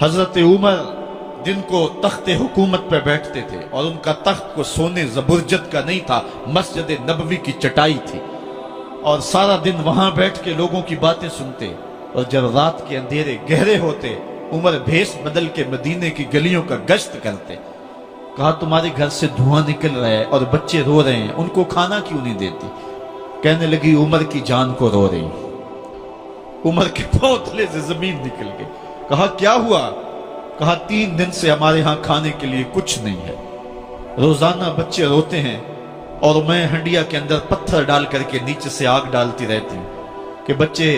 حضرت عمر جن کو تخت حکومت پہ بیٹھتے تھے اور ان کا تخت کو سونے زبرجد کا نہیں تھا، مسجد نبوی کی چٹائی تھی، اور سارا دن وہاں بیٹھ کے لوگوں کی باتیں سنتے، اور جب رات کے اندھیرے گہرے ہوتے عمر بھیس بدل کے مدینے کی گلیوں کا گشت کرتے۔ کہا تمہارے گھر سے دھواں نکل رہا ہے اور بچے رو رہے ہیں، ان کو کھانا کیوں نہیں دیتی؟ کہنے لگی عمر کی جان کو رو رہی۔ عمر کے پاؤں تلے سے زمین نکل گئی۔ کہا کیا ہوا؟ کہا 3 دن سے ہمارے ہاں کھانے کے لیے کچھ نہیں ہے، روزانہ بچے روتے ہیں اور میں ہنڈیا کے اندر پتھر ڈال کر کے نیچے سے آگ ڈالتی رہتی ہوں کہ بچے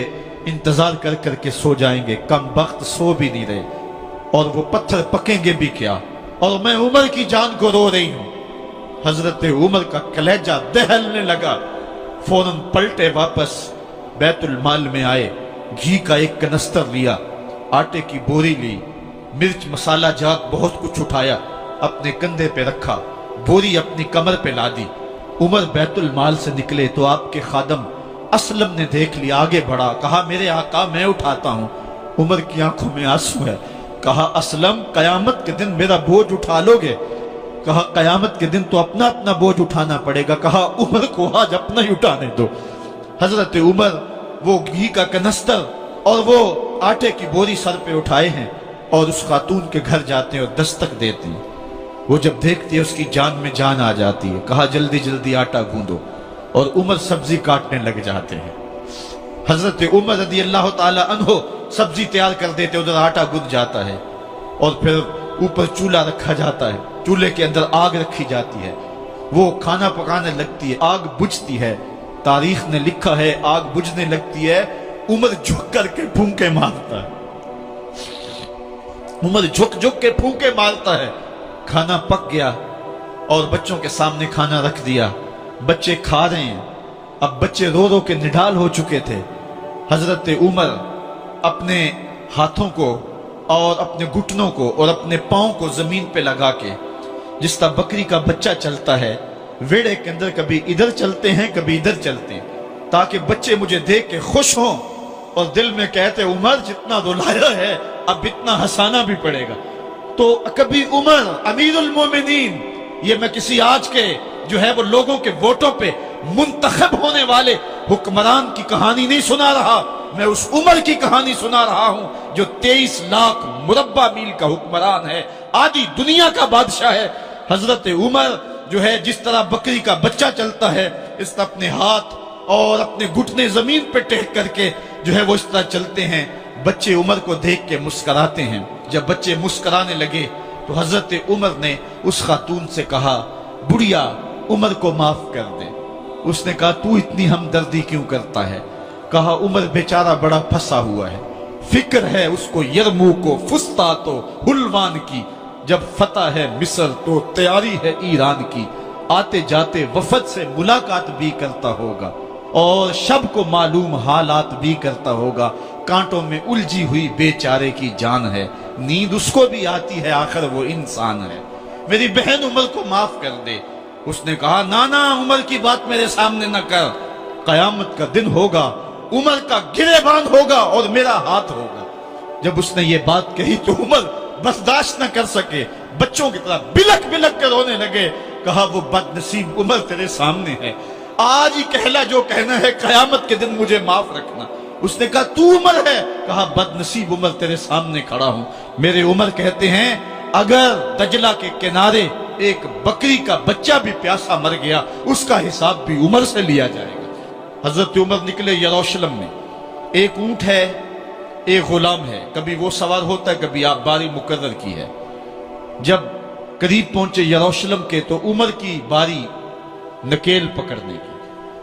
انتظار کر کر کے سو جائیں گے، کم وقت سو بھی نہیں رہے، اور وہ پتھر پکیں گے بھی کیا، اور میں عمر کی جان کو رو رہی ہوں۔ حضرت عمر کا کلیجہ دہلنے لگا، فوراً پلٹے، واپس بیت المال میں آئے، گھی کا ایک کنستر لیا، آٹے کی بوری لی، مرچ مسالہ جات بہت کچھ اٹھایا، اپنے کندھے پہ رکھا، بوری اپنی کمر پہ لا دی۔ عمر بیت المال سے نکلے تو آپ کے خادم اسلم نے دیکھ لیا، آگے بڑھا، کہا میرے آقا میں اٹھاتا ہوں۔ عمر کی آنکھوں میں آنسو ہے۔ کہا اسلم قیامت کے دن میرا بوجھ اٹھا لو گے؟ کہا قیامت کے دن تو اپنا اپنا بوجھ اٹھانا پڑے گا۔ کہا عمر کو آج اپنا ہی اٹھانے دو۔ حضرت عمر وہ گھی کا کنستر اور وہ آٹے کی بوری سر پہ اٹھائے ہیں اور اس خاتون کے گھر جاتے ہیں اور دستک دیتے ہیں۔ وہ جب دیکھتی ہے اس کی جان میں جان آ جاتی ہے۔ کہا جلدی جلدی آٹا گوندو، اور عمر سبزی کاٹنے لگ جاتے ہیں۔ حضرت عمر رضی اللہ تعالی عنہ سبزی تیار کر دیتے، ادھر آٹا گند جاتا ہے، اور پھر اوپر چولہا رکھا جاتا ہے، چولہے کے اندر آگ رکھی جاتی ہے، وہ کھانا پکانے لگتی ہے، آگ بجھتی ہے۔ تاریخ نے لکھا ہے آگ بجھنے لگتی ہے، عمر جھک کر کے پھونکے مارتا ہے، عمر جھک جھک کے پھونکے مارتا ہے۔ کھانا پک گیا اور بچوں کے سامنے کھانا رکھ دیا، بچے کھا رہے ہیں۔ اب بچے رو رو کے نڈال ہو چکے تھے۔ حضرت عمر اپنے ہاتھوں کو اور اپنے گھٹنوں کو اور اپنے پاؤں کو زمین پہ لگا کے، جس طرح بکری کا بچہ چلتا ہے، ویڑے کے اندر کبھی ادھر چلتے ہیں کبھی ادھر چلتے ہیں، تاکہ بچے مجھے دیکھ کے خوش ہوں اور دل میں کہتے عمر جتنا رلایا ہے اب اتنا ہنسانا بھی پڑے گا۔ تو کبھی عمر امیر المومنین، یہ میں کسی آج کے جو ہے وہ لوگوں کے ووٹوں پہ منتخب ہونے والے حکمران کی کہانی نہیں سنا رہا، میں اس عمر کی کہانی سنا رہا ہوں جو 23 لاکھ مربع میل کا حکمران ہے، آدھی دنیا کا بادشاہ ہے۔ حضرت عمر جو ہے جس طرح بکری کا بچہ چلتا ہے، اس طرح اپنے ہاتھ اور اپنے گھٹنے زمین پہ ٹیک کر کے جو ہے وہ اس طرح چلتے ہیں۔ بچے عمر کو دیکھ کے مسکراتے ہیں۔ جب بچے مسکرانے لگے تو حضرت عمر نے اس خاتون سے کہا بڑھیا عمر کو معاف کر دے۔ اس نے کہا تو اتنی ہمدردی کیوں کرتا ہے؟ کہا عمر بیچارہ بڑا پھنسا ہوا ہے، فکر ہے اس کو یرموک و فسطاط و حلوان کی، جب فتح ہے مصر تو تیاری ہے ایران کی، آتے جاتے وفد سے ملاقات بھی کرتا ہوگا اور شب کو معلوم حالات بھی کرتا ہوگا، کانٹوں میں الجھی ہوئی بیچارے کی جان ہے، نیند اس کو بھی آتی ہے، آخر وہ انسان ہے، میری بہن عمر کو معاف کر دے۔ اس نے کہا نانا عمر کی بات میرے سامنے نہ کر، قیامت کا دن ہوگا، عمر کا گریبان ہوگا اور میرا ہاتھ ہوگا۔ جب اس نے یہ بات کہی تو عمر برداشت نہ کر سکے، بچوں کی طرح بلک بلک کر رونے لگے۔ کہا وہ بد نصیب عمر تیرے سامنے ہے، آج ہی کہلا جو کہنا ہے، قیامت کے دن مجھے معاف رکھنا۔ اس نے کہا تو عمر ہے؟ کہا بد نصیب عمر تیرے سامنے کھڑا ہوں۔ میرے عمر کہتے ہیں اگر دجلہ کے کنارے ایک بکری کا بچہ بھی پیاسا مر گیا، اس کا حساب بھی عمر سے لیا جائے گا۔ حضرت عمر نکلے یروشلم میں، ایک اونٹ ہے ایک غلام ہے، کبھی وہ سوار ہوتا ہے کبھی آپ باری مقرر کی ہے۔ جب قریب پہنچے یروشلم کے تو عمر کی باری نکیل پکڑنے کی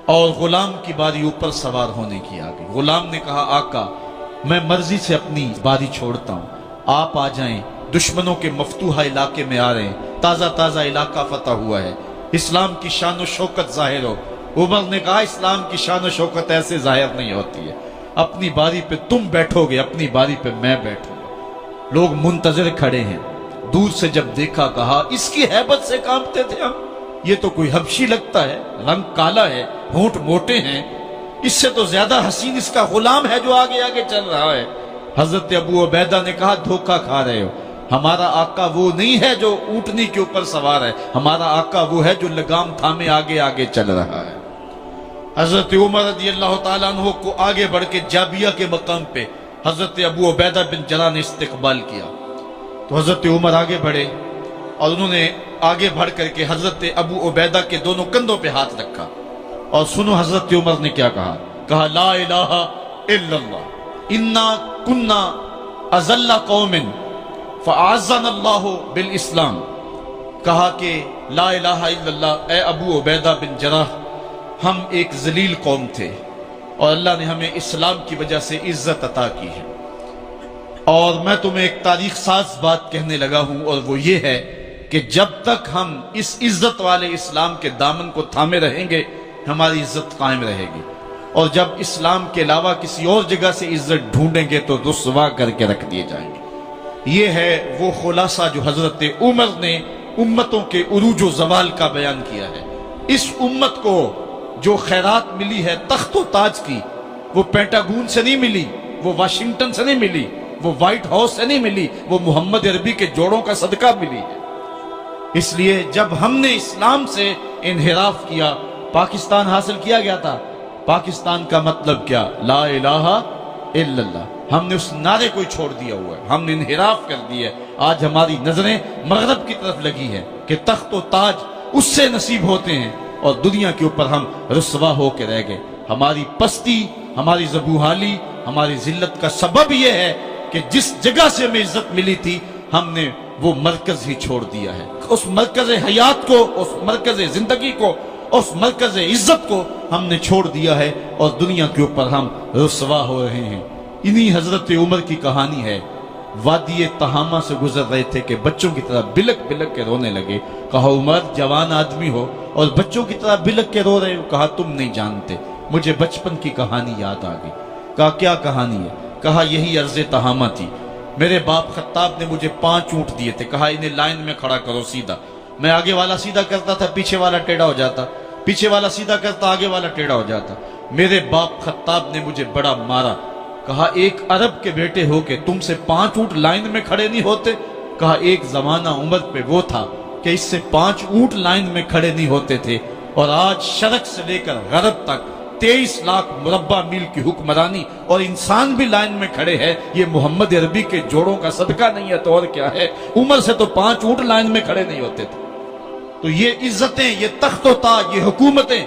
اور غلام کی باری اوپر سوار ہونے کی آ گئی۔ غلام نے کہا آقا میں مرضی سے اپنی باری چھوڑتا ہوں، آپ آ جائیں، دشمنوں کے مفتوحہ علاقے میں آ رہے ہیں، تازہ تازہ علاقہ فتح ہوا ہے، اسلام کی شان و شوکت ظاہر ہو۔ عمر نے کہا اسلام کی شان و شوکت ایسے ظاہر نہیں ہوتی ہے، اپنی باری پہ تم بیٹھو گے، اپنی باری پہ میں بیٹھوں گا۔ لوگ منتظر کھڑے ہیں، دور سے جب دیکھا کہا اس کی ہیبت سے کانپتے تھے ہم، یہ تو کوئی حبشی لگتا ہے، رنگ کالا ہے، ہونٹ موٹے ہیں، اس سے تو زیادہ حسین اس کا غلام ہے جو آگے آگے چل رہا ہے۔ حضرت ابو عبیدہ نے کہا دھوکہ کھا رہے ہو، ہمارا آقا وہ نہیں ہے جو اونٹنی کے اوپر سوار ہے، ہمارا آقا وہ ہے جو لگام تھامے آگے آگے چل رہا ہے۔ حضرت عمر رضی اللہ تعالیٰ عنہ کو آگے بڑھ کے جابیہ کے مقام پہ حضرت ابو عبیدہ بن جراح نے استقبال کیا، تو حضرت عمر آگے بڑھے اور انہوں نے آگے بڑھ کر کے حضرت ابو عبیدہ کے دونوں کندھوں پہ ہاتھ رکھا، اور سنو حضرت عمر نے کیا کہا، کہا لا الہ الا اللہ انا کنا اذل قوم فاعزنا اللہ بالاسلام۔ کہا کہ لا الہ الا اللہ، اے ابو عبیدہ بن جراح، ہم ایک ذلیل قوم تھے اور اللہ نے ہمیں اسلام کی وجہ سے عزت عطا کی ہے۔ اور میں تمہیں ایک تاریخ ساز بات کہنے لگا ہوں، اور وہ یہ ہے کہ جب تک ہم اس عزت والے اسلام کے دامن کو تھامے رہیں گے ہماری عزت قائم رہے گی، اور جب اسلام کے علاوہ کسی اور جگہ سے عزت ڈھونڈیں گے تو رسوا کر کے رکھ دیے جائیں گے۔ یہ ہے وہ خلاصہ جو حضرت عمر نے امتوں کے عروج و زوال کا بیان کیا ہے۔ اس امت کو جو خیرات ملی ہے تخت و تاج کی، وہ پینٹاگون سے نہیں ملی، وہ واشنگٹن سے نہیں ملی، وہ وائٹ ہاؤس سے نہیں ملی، وہ محمد عربی کے جوڑوں کا صدقہ ملی ہے۔ اس لیے جب ہم نے اسلام سے انحراف کیا، پاکستان حاصل کیا گیا تھا۔ پاکستان کا مطلب کیا؟ لا الہ الا اللہ۔ ہم نے اس نعرے کو چھوڑ دیا ہوا ہے، ہم نے انحراف کر دیا ہے۔ آج ہماری نظریں مغرب کی طرف لگی ہیں کہ تخت و تاج اس سے نصیب ہوتے ہیں، اور دنیا کے اوپر ہم رسوا ہو کے رہ گئے۔ ہماری پستی، ہماری زبوحالی، ہماری ذلت کا سبب یہ ہے کہ جس جگہ سے ہمیں عزت ملی تھی ہم نے وہ مرکز ہی چھوڑ دیا ہے۔ اس مرکز حیات کو، اس مرکز زندگی کو، اس مرکز عزت کو ہم نے چھوڑ دیا ہے، اور دنیا کے اوپر ہم رسوا ہو رہے ہیں۔ انہی حضرت عمر کی کہانی ہے۔ وادی تہامہ سے گزر رہے تھے کہ بچوں کی طرح بلک بلک کے رونے لگے۔ کہا عمر جوان آدمی ہو اور بچوں کی طرح بلک کے رو رہے ہو؟ کہا تم نہیں جانتے، مجھے بچپن کی کہانی یاد آ گئی۔ کہا کیا کہانی ہے؟ کہا یہی عرض تہامہ تھی، میرے باپ خطاب نے مجھے 5 اونٹ دیے تھے، کہا انہیں لائن میں کھڑا کرو سیدھا۔ میں آگے والا سیدھا کرتا تھا، پیچھے والا ٹیڑھا ہو جاتا، پیچھے والا سیدھا کرتا، آگے والا ٹیڑھا ہو جاتا۔ میرے باپ خطاب نے مجھے بڑا مارا۔ کہا ایک عرب کے بیٹے ہو کہ تم سے 5 اونٹ لائن میں کھڑے نہیں ہوتے؟ کہا ایک زمانہ عمر پہ وہ تھا کہ اس سے 5 اونٹ لائن میں کھڑے نہیں ہوتے تھے، اور آج شرق سے لے کر غرب تک 23 لاکھ مربع میل کی حکمرانی، اور انسان بھی لائن میں کھڑے ہیں۔ یہ محمد عربی کے جوڑوں کا صدقہ نہیں ہے تو اور کیا ہے؟ عمر سے تو 5 اونٹ لائن میں کھڑے نہیں ہوتے تھے۔ تو یہ عزتیں، یہ تخت و تاج، یہ حکومتیں